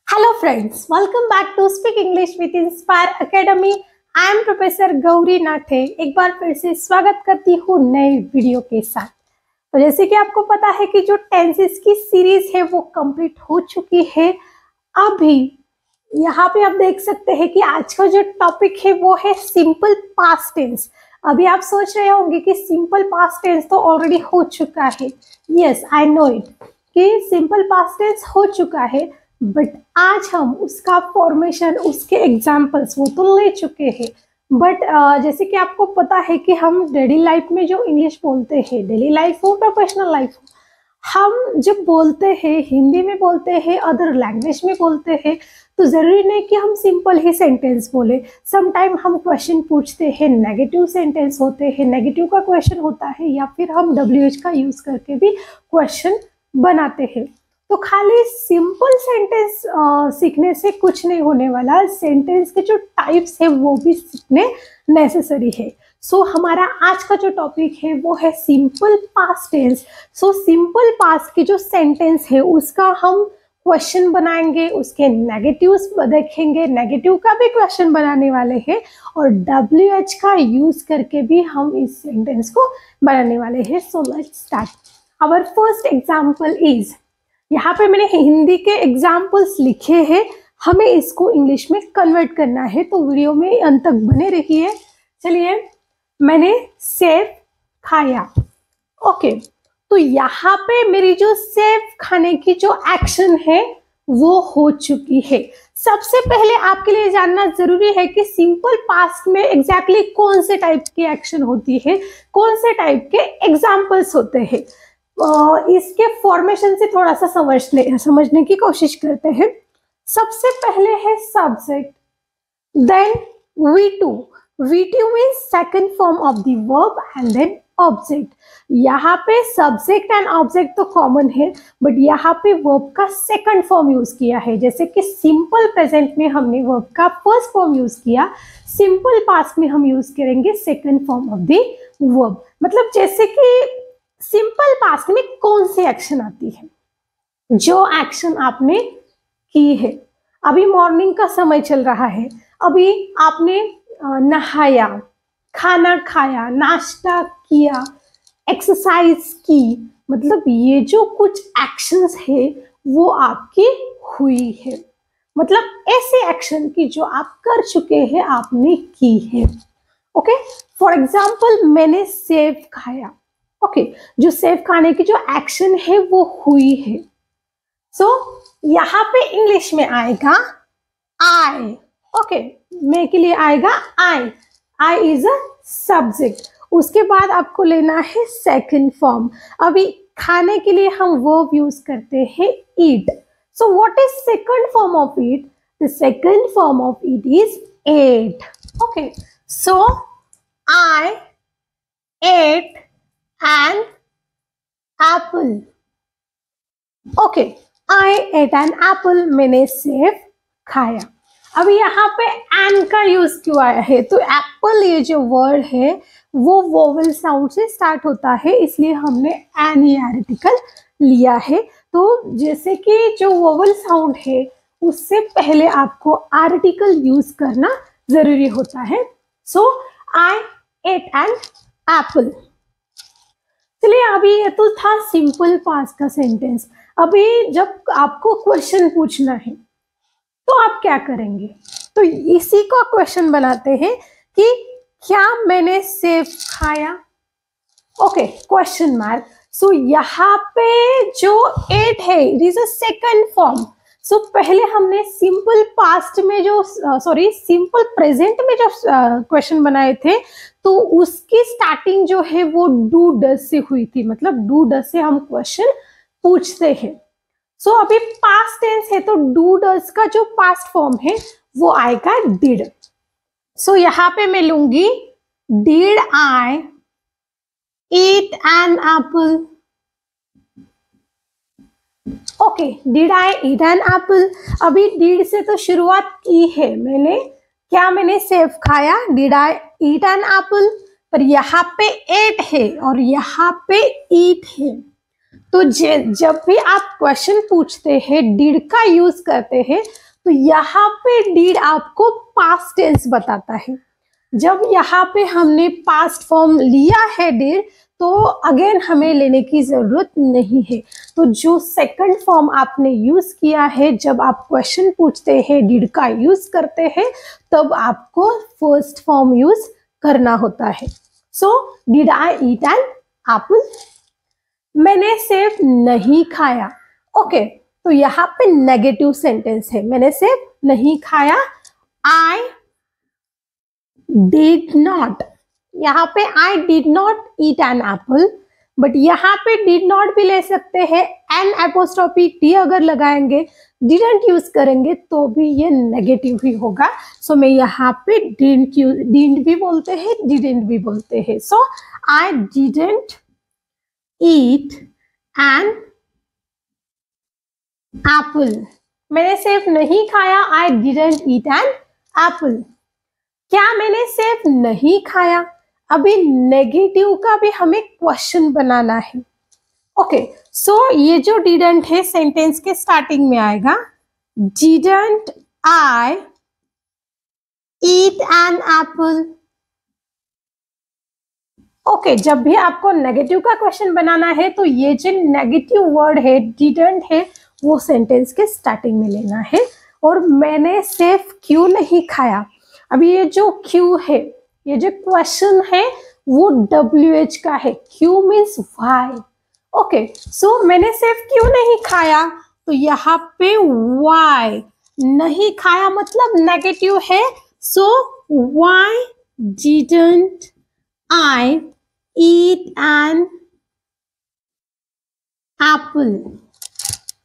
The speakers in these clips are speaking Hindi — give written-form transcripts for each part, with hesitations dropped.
Hello friends, welcome back to Speak English with Inspire Academy. I am professor Gauri Nathe. एक बार फिर से स्वागत करती हूँ नए वीडियो के साथ। तो जैसे कि आपको पता है कि जो टेंसेस की सीरीज है वो कंप्लीट हो चुकी है। अभी यहाँ पे आप देख सकते हैं कि आज का जो टॉपिक है वो है सिंपल पास्ट टेंस। अभी आप सोच रहे होंगे कि सिंपल पास्ट टेंस तो ऑलरेडी हो चुका है। यस, आई नो इट कि सिंपल पास्ट टेंस हो चुका है, बट आज हम उसका फॉर्मेशन, उसके एग्जाम्पल्स वो तो ले चुके हैं। बट जैसे कि आपको पता है कि हम डेली लाइफ में जो इंग्लिश बोलते हैं, डेली लाइफ हो प्रोफेशनल लाइफ हो, हम जब बोलते हैं हिंदी में बोलते हैं, अदर लैंग्वेज में बोलते हैं, तो ज़रूरी नहीं कि हम सिंपल ही सेंटेंस बोले। समटाइम हम क्वेश्चन पूछते हैं, नेगेटिव सेंटेंस होते हैं, नेगेटिव का क्वेश्चन होता है, या फिर हम WH का यूज़ करके भी क्वेश्चन बनाते हैं। तो खाली सिंपल सेंटेंस सीखने से कुछ नहीं होने वाला, सेंटेंस के जो टाइप्स है वो भी सीखने नेसेसरी है। सो हमारा आज का जो टॉपिक है वो है simple past tense. So simple past की जो सेंटेंस है उसका हम क्वेश्चन बनाएंगे, उसके नेगेटिव्स देखेंगे, नेगेटिव का भी क्वेश्चन बनाने वाले हैं, और WH का यूज करके भी हम इस सेंटेंस को बनाने वाले हैं। So let's start. Our first example is, यहाँ पे मैंने हिंदी के एग्जाम्पल्स लिखे हैं, हमें इसको इंग्लिश में कन्वर्ट करना है, तो वीडियो में अंत तक बने रहिए। चलिए, मैंने सेब खाया। ओके, तो यहाँ पे मेरी जो सेब खाने की जो एक्शन है वो हो चुकी है। सबसे पहले आपके लिए जानना जरूरी है कि सिंपल पास्ट में एग्जैक्टली कौन से टाइप की एक्शन होती है, कौन से टाइप के एग्जाम्पल्स होते हैं। इसके फॉर्मेशन से थोड़ा सा समझने की कोशिश करते हैं। सबसे पहले है subject, then V2 means second form of the verb, and then object. यहाँ पे सब्जेक्ट एंड ऑब्जेक्ट तो कॉमन है, बट यहाँ पे वर्ब का सेकंड फॉर्म यूज किया है। जैसे कि सिंपल प्रेजेंट में हमने वर्ब का फर्स्ट फॉर्म यूज किया, सिंपल पास्ट में हम यूज करेंगे second form of the verb. मतलब जैसे कि सिंपल पास्ट में कौन सी एक्शन आती है, जो एक्शन आपने की है। अभी मॉर्निंग का समय चल रहा है, अभी आपने नहाया, खाना खाया, नाश्ता किया, एक्सरसाइज की, मतलब ये जो कुछ एक्शंस है वो आपकी हुई है। मतलब ऐसे एक्शन की जो आप कर चुके हैं, आपने की है। ओके, फॉर एग्जाम्पल मैंने सेब खाया। ओके, जो सेब खाने की जो एक्शन है वो हुई है। सो यहाँ पे इंग्लिश में आएगा आई। ओके, मैं के लिए आएगा आई। I is a subject. उसके बाद आपको लेना है सेकंड फॉर्म। अभी खाने के लिए हम वर्ब यूज करते हैं eat. So what is second form of eat? The second form of eat is ate. Okay, so I ate an apple. Okay, I ate an apple, मैंने सेब खाया। अभी यहाँ पे an का यूज क्यों आया है? तो एप्पल ये जो वर्ड है वो वोवेल साउंड से स्टार्ट होता है, इसलिए हमने an ये आर्टिकल लिया है। तो जैसे कि जो वोवेल साउंड है उससे पहले आपको आर्टिकल यूज करना जरूरी होता है। सो I ate an apple। चलिए, अभी ये तो था सिंपल पास्ट का सेंटेंस। अभी जब आपको क्वेश्चन पूछना है तो आप क्या करेंगे? तो इसी का क्वेश्चन बनाते हैं कि क्या मैंने सेब खाया? Okay, question mark. सो यहाँ पे जो एट है it is a second form. So पहले हमने सिंपल पास्ट में जो सिंपल प्रेजेंट में जो क्वेश्चन बनाए थे, तो उसकी स्टार्टिंग जो है वो डू डज से हुई थी। मतलब डू डज से हम क्वेश्चन पूछते हैं। सो अभी पास्ट टेंस है, तो डू डज का जो पास्ट फॉर्म है वो आएगा डिड। सो यहाँ पे मैं लूंगी did I eat an apple. Okay, did I eat an Apple. अभी डिड से तो शुरुआत की है मैंने, क्या मैंने सेब खाया? Did I eat an Apple. पर यहाँ पे एट है और यहाँ पे ईट है, तो जब भी आप क्वेश्चन पूछते हैं डिड का यूज करते हैं तो यहाँ पे डिड आपको पास्ट टेंस बताता है। जब यहाँ पे हमने पास्ट फॉर्म लिया है डिड तो अगेन हमें लेने की जरूरत नहीं है। तो जो सेकंड फॉर्म आपने यूज किया है जब आप क्वेश्चन पूछते हैं डिड का यूज करते हैं तब आपको फर्स्ट फॉर्म यूज करना होता है। So did I eat an apple? मैंने सेब नहीं खाया। ओके, तो यहाँ पे नेगेटिव सेंटेंस है, मैंने सेब नहीं खाया। आई डिड नॉट, यहाँ पे I did not eat an Apple, but यहाँ पे डिड नॉट भी ले सकते हैं। एन एपोस्ट्रोफी टी अगर लगाएंगे, डिडंट यूज करेंगे तो भी ये नेगेटिव ही होगा। सो मैं यहाँ पे डिडंट भी बोलते हैं, डिडंट भी बोलते हैं। So I didn't eat an apple, मैंने सेब नहीं खाया। I didn't eat an apple. क्या मैंने सेब नहीं खाया? अभी नेगेटिव का भी हमें क्वेश्चन बनाना है। ओके, सो ये जो डिडंट है सेंटेंस के स्टार्टिंग में आएगा। Didn't I eat an apple. Okay, जब भी आपको नेगेटिव का क्वेश्चन बनाना है तो ये जो नेगेटिव वर्ड है डिडंट है वो सेंटेंस के स्टार्टिंग में लेना है। और मैंने सेब क्यों नहीं खाया, अभी ये जो क्यू है, ये जो क्वेश्चन है वो WH का है। Q means why. Okay, so मैंने सेब क्यों नहीं खाया, तो यहाँ पे वाई, नहीं खाया मतलब नेगेटिव है। So why didn't I eat an apple.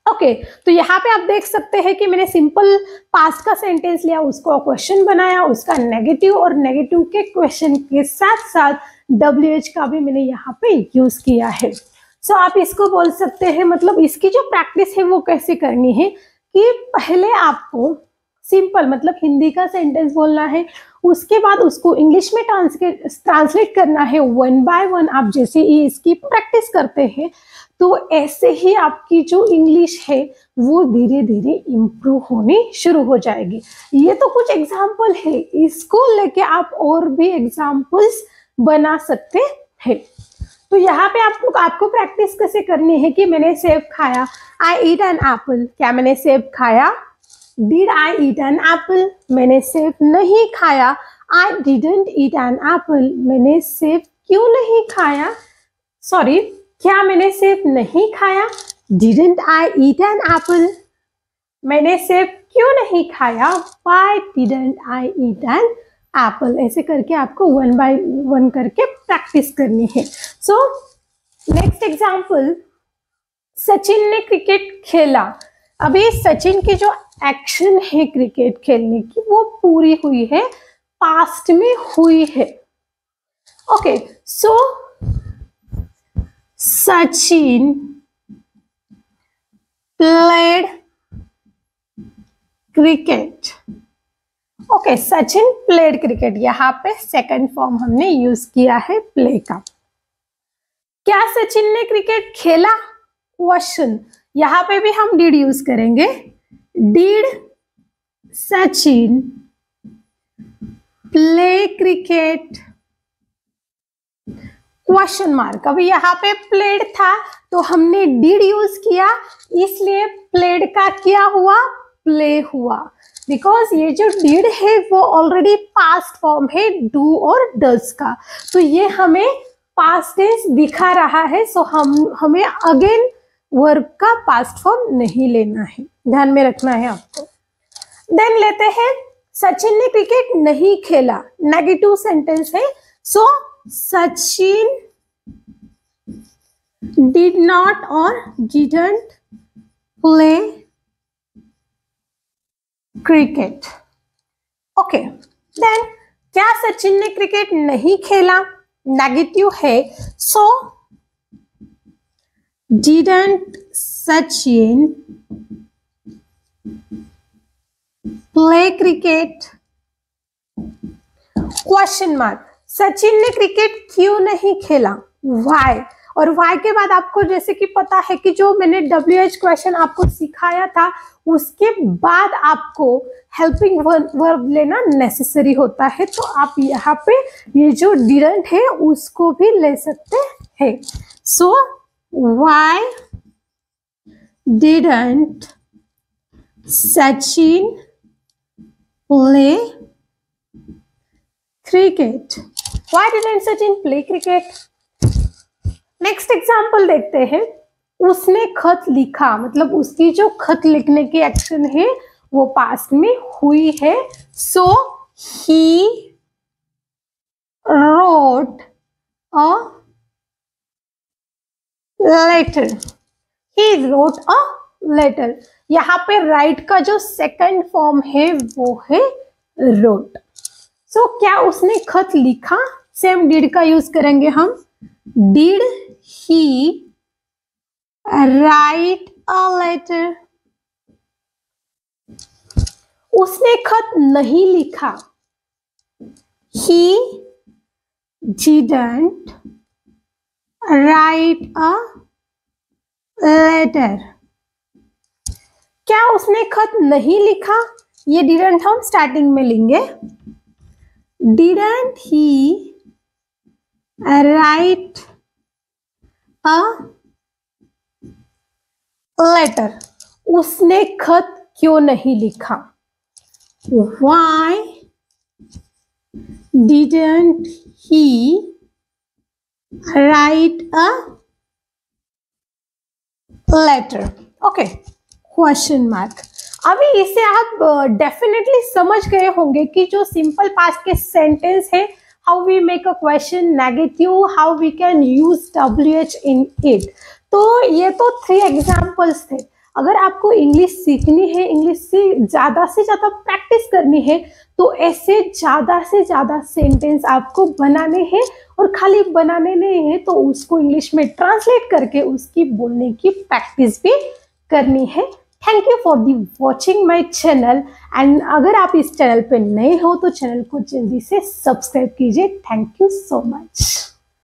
Okay, तो यहाँ पे आप देख सकते हैं कि मैंने सिंपल पास्ट का सेंटेंस लिया, उसको क्वेश्चन बनाया, उसका नेगेटिव और नेगेटिव के क्वेश्चन के साथ साथ WH का भी मैंने यहाँ पे यूज किया है। सो आप इसको बोल सकते हैं, मतलब इसकी जो प्रैक्टिस है वो कैसे करनी है कि पहले आपको सिंपल मतलब हिंदी का सेंटेंस बोलना है, उसके बाद उसको इंग्लिश में ट्रांसलेट करना है 1 बाय 1। आप जैसे ही इसकी प्रैक्टिस करते हैं तो ऐसे ही आपकी जो इंग्लिश है वो धीरे धीरे इम्प्रूव होनी शुरू हो जाएगी। ये तो कुछ एग्जाम्पल है, इसको लेके आप और भी एग्जाम्पल्स बना सकते हैं। तो यहाँ पे आपको प्रैक्टिस कैसे करनी है कि मैंने सेब खाया, आई ईट एन एप्पल। क्या मैंने सेब खाया? Did I eat an apple? मैंने सेब नहीं खाया। I didn't eat an apple. मैंने सेब क्यों नहीं खाया? सॉरी, क्या मैंने सेब नहीं खाया? Didn't I eat an apple. मैंने सेब क्यों नहीं खाया? Why didn't I eat an Apple. ऐसे करके आपको 1 बाय 1 करके प्रैक्टिस करनी है। सो नेक्स्ट एग्जाम्पल, सचिन ने क्रिकेट खेला। अभी सचिन की जो एक्शन है क्रिकेट खेलने की वो पूरी हुई है, पास्ट में हुई है। Okay, so Sachin played cricket. Okay, Sachin played cricket, यहाँ पे सेकंड फॉर्म हमने यूज किया है प्ले का। क्या सचिन ने क्रिकेट खेला? क्वेश्चन, यहाँ पे भी हम डिड यूज करेंगे। Did Sachin play cricket? Question mark. अभी यहाँ पे प्लेड था तो हमने डिड यूज किया, इसलिए प्लेड का क्या हुआ? प्ले हुआ। बिकॉज ये जो डिड है वो ऑलरेडी पास्ट फॉर्म है डू और डज का, तो ये हमें पास्ट टेंस दिखा रहा है। सो हमें अगेन वर्ब का पास्ट फॉर्म नहीं लेना है, ध्यान में रखना है आपको। देन लेते हैं, सचिन ने क्रिकेट नहीं खेला। नेगेटिव सेंटेंस है। सो Sachin did not or didn't play cricket. Okay, then क्या सचिन ने क्रिकेट नहीं खेला? नेगेटिव है। So didn't Sachin play cricket? Question mark. Sachin ने क्रिकेट क्यों नहीं खेला? Why? और वाई के बाद आपको जैसे कि पता है कि जो मैंने WH क्वेश्चन आपको सिखाया था उसके बाद आपको हेल्पिंग वर्ब लेना नेसेसरी होता है। तो आप यहाँ पे ये जो डिडंट है उसको भी ले सकते हैं। So why didn't Sachin play cricket? Why didn't Sachin play cricket? Next example देखते हैं। उसने खत लिखा, मतलब उसकी जो खत लिखने की एक्शन है वो पास्ट में हुई है। So he wrote a letter. He wrote a letter. यहाँ पे राइट का जो सेकंड फॉर्म है वो है रोट। सो क्या उसने खत लिखा? सेम डिड का यूज करेंगे हम। Did he write a letter? उसने खत नहीं लिखा। He didn't write a letter. क्या उसने खत नहीं लिखा? ये डिडंट हम स्टार्टिंग में लेंगे। Didn't he write a letter? उसने खत क्यों नहीं लिखा? Why didn't he write a letter? Okay, question mark. अभी इसे आप डेफिनेटली समझ गए होंगे कि जो सिंपल पास्ट के सेंटेंस है, how we make a question negative, how we can use WH in it. तो ये तो 3 एग्जांपल्स थे। अगर आपको इंग्लिश सीखनी है, इंग्लिश से ज़्यादा प्रैक्टिस करनी है, तो ऐसे ज़्यादा से ज़्यादा सेंटेंस आपको बनाने हैं। और खाली बनाने नहीं है तो उसको इंग्लिश में ट्रांसलेट करके उसकी बोलने की प्रैक्टिस भी करनी है। Thank you for the watching my channel. And अगर आप इस चैनल पे नए हो तो चैनल को जल्दी से सब्सक्राइब कीजिए। Thank you so much.